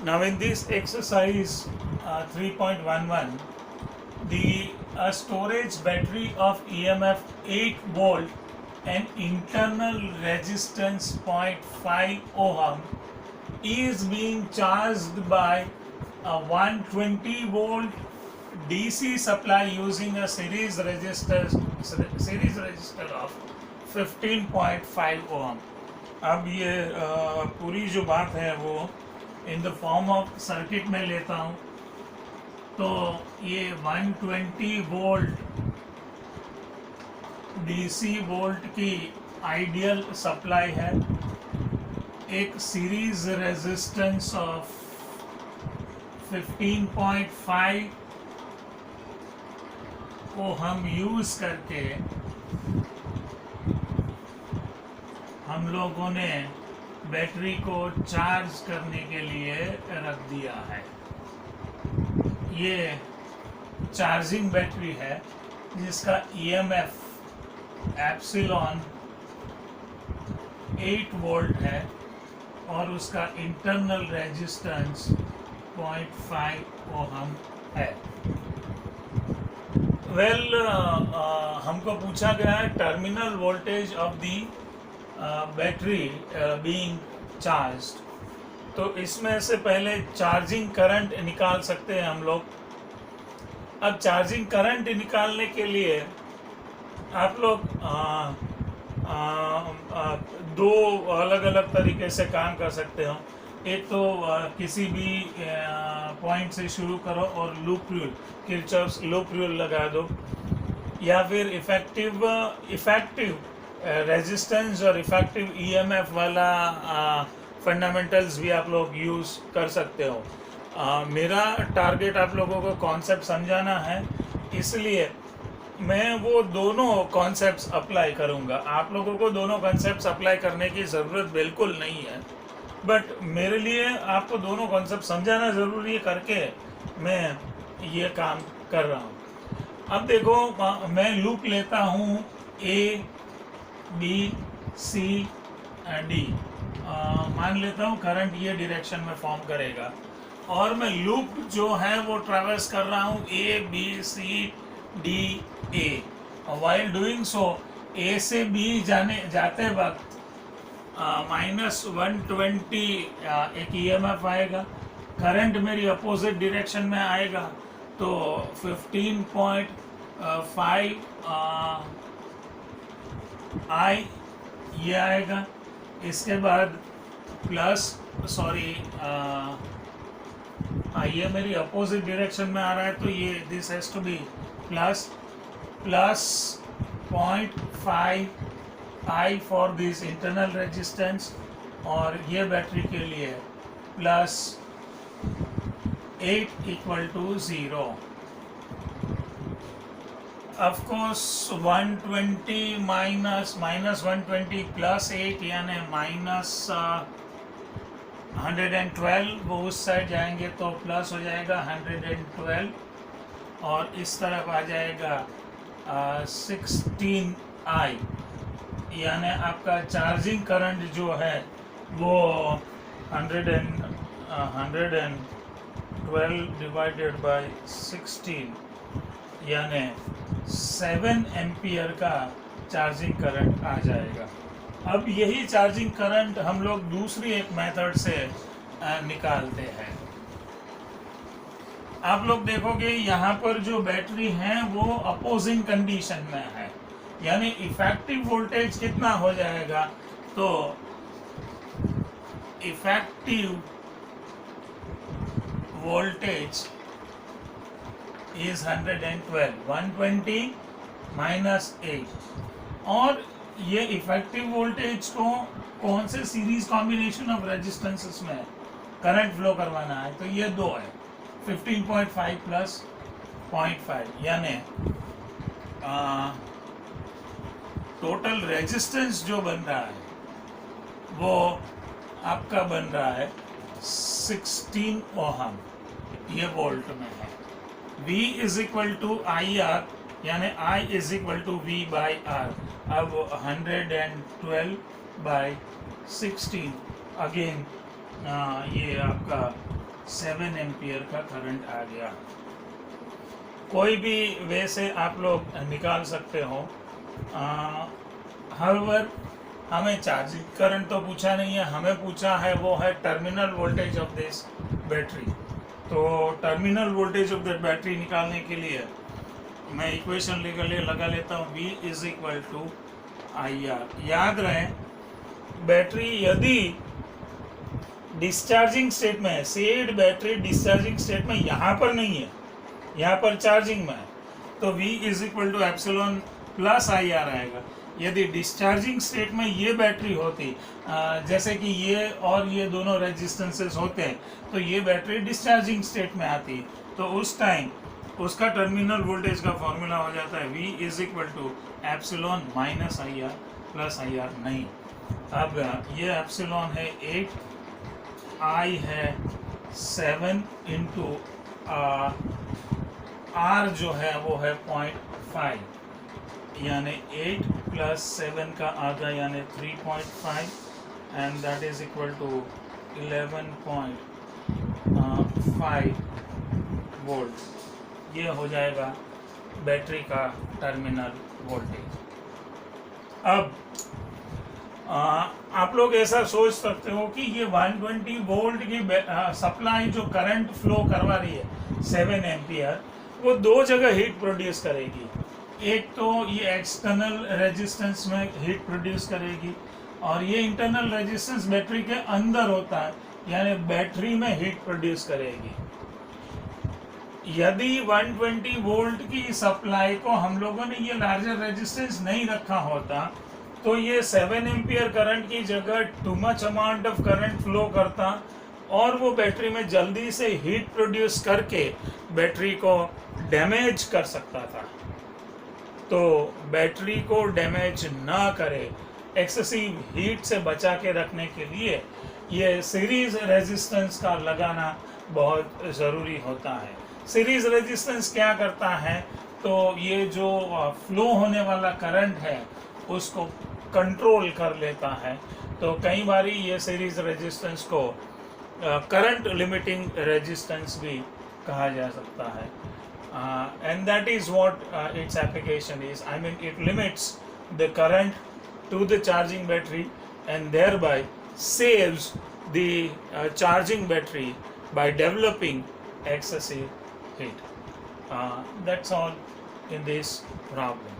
Now in this exercise 3.11, the storage battery of EMF 8 volt and internal resistance 0.5 ohm is being charged by a 120 volt DC supply using a series resistor of 15.5 ohm. अब ये पूरी जो बात है वो in the form of circuit में लेता हूँ. तो ये 120 वोल्ट डीसी वोल्ट की आइडियल सप्लाई है. एक सीरीज रेजिस्टेंस ऑफ 15.5 को हम यूज करके हम लोगों ने बैटरी को चार्ज करने के लिए रख दिया है. ये चार्जिंग बैटरी है जिसका EMF एप्सिलॉन 8 वोल्ट है और उसका इंटरनल रेजिस्टेंस 0.5 ओहम है. हमको पूछा गया है terminal voltage of the battery being charged. तो इसमें से पहले चार्जिंग करंट निकाल सकते हैं हम लोग. अब चार्जिंग करंट निकालने के लिए आप लोग दो अलग अलग तरीके से काम कर सकते हो. एक तो किसी भी पॉइंट से शुरू करो और loop rule, Kirchhoff's loop rule लगा दो, या फिर इफेक्टिव रेजिस्टेंस और इफेक्टिव EMF वाला फंडामेंटल्स भी आप लोग यूज़ कर सकते हो. मेरा टारगेट आप लोगों को कॉन्सेप्ट समझाना है, इसलिए मैं वो दोनों कॉन्सेप्ट्स अप्लाई करूँगा. आप लोगों को दोनों कॉन्सेप्ट्स अप्लाई करने की ज़रूरत बिल्कुल नहीं है, बट मेरे लिए आपको दोनों कॉन्सेप्ट समझाना ज़रूरी है करके मैं ये काम कर रहा हूँ. अब देखो, मैं लूप लेता हूँ A, B, C, D. मान लेता हूँ करंट ये डायरेक्शन में फॉर्म करेगा और मैं लूप जो है वो ट्रैवर्स कर रहा हूँ A, B, C, D, A. While doing so A से B जाते वक्त -120 एक EMF आएगा. करंट मेरी अपोजिट डायरेक्शन में आएगा तो 15.5 I ये आएगा. इसके बाद ये मेरी अपोजिट डायरेक्शन में आ रहा है तो ये this has to be plus 0.5 I for this internal resistance, और ये बैटरी के लिए +8 = 0. Of course 120 -120 +8 यानी -112. वो उस साइड जाएंगे तो प्लस हो जाएगा 112 और इस तरफ आ जाएगा 16I. यानी आपका चार्जिंग करंट जो है वो 112 डिवाइडेड बाय 16 यानी 7 एम्पियर का चार्जिंग करंट आ जाएगा. अब यही चार्जिंग करंट हम लोग दूसरी एक मेथड से निकालते हैं. आप लोग देखोगे यहाँ पर जो बैटरी है वो अपोजिंग कंडीशन में है, यानी इफेक्टिव वोल्टेज कितना हो जाएगा. तो इफेक्टिव वोल्टेज is 120 -8. और ये इफेक्टिव वोल्टेज को कौन से सीरीज कॉम्बिनेशन ऑफ रेजिस्टेंसेस में करंट फ्लो करवाना है, तो ये दो है 15.5 + 0.5 यानी टोटल रेजिस्टेंस जो बन रहा है वो आपका बन रहा है 16 ओहम. ये वोल्ट में है. V = IR यानी I = V/R. अब 112/16 अगेन ये आपका 7 एम्पियर का करंट आ गया। कोई भी वे से आप लोग निकाल सकते हो। हाउएवर हमें चार्जिंग करंट तो पूछा नहीं है, हमें पूछा है वो है terminal voltage of this battery. तो terminal voltage of that battery निकालने के लिए मैं इक्वेशन लगा लेता हूँ, V is equal to IR। याद रहे बैटरी यदि डिस्चार्जिंग स्टेट में है, सेड बैटरी डिस्चार्जिंग स्टेट में यहाँ पर नहीं है, यहाँ पर चार्जिंग में है, तो V is equal to epsilon plus IR आएगा। यदि डिस्चार्जिंग स्टेट में ये बैटरी होती, जैसे कि ये और ये दोनों रेजिस्टेंसेस होते हैं, तो ये बैटरी डिस्चार्जिंग स्टेट में आती, तो उस टाइम उसका टर्मिनल वोल्टेज का फॉर्मूला हो जाता है V is equal to epsilon minus IR plus IR नहीं। अब ये एप्सिलॉन है 8, I है 7 इंटू R जो है वो है 0.5, यानी 8 प्लस 7 का आधा यानी 3.5 and that is equal to 11.5 volt. ये हो जाएगा बैटरी का टर्मिनल वोल्टेज। अब आप लोग ऐसा सोच सकते हो कि ये 120 वोल्ट की सप्लाई जो करंट फ्लो करवा रही है 7 एम्पियर, वो दो जगह हीट प्रोड्यूस करेगी। एक तो ये एक्सटर्नल रेजिस्टेंस में हीट प्रोड्यूस करेगी और ये इंटरनल रेजिस्टेंस बैटरी के अंदर होता है, यानी बैटरी में हीट प्रोड्यूस करेगी। यदि 120 वोल्ट की सप्लाई को हम लोगों ने ये लार्जर रेजिस्टेंस नहीं रखा होता, तो ये 7 एम्पियर करंट की जगह too much amount of current flow करता और वो बैटरी में जल्दी से हीट प्रोड्यूस करके बैटरी को डैमेज कर सकता था। तो बैटरी को डैमेज ना करे, एक्सेसिव हीट से बचा के रखने के लिए ये सीरीज रेजिस्टेंस का लगाना बहुत ज़रूरी होता है। सीरीज रेजिस्टेंस क्या करता है, तो ये जो फ्लो होने वाला करंट है उसको कंट्रोल कर लेता है। तो कई बार ये सीरीज रेजिस्टेंस को करंट लिमिटिंग रेजिस्टेंस भी कहा जा सकता है, and that is what its application is. I mean it limits the current to the charging battery and thereby saves the charging battery by developing excessive heat. That's all in this problem.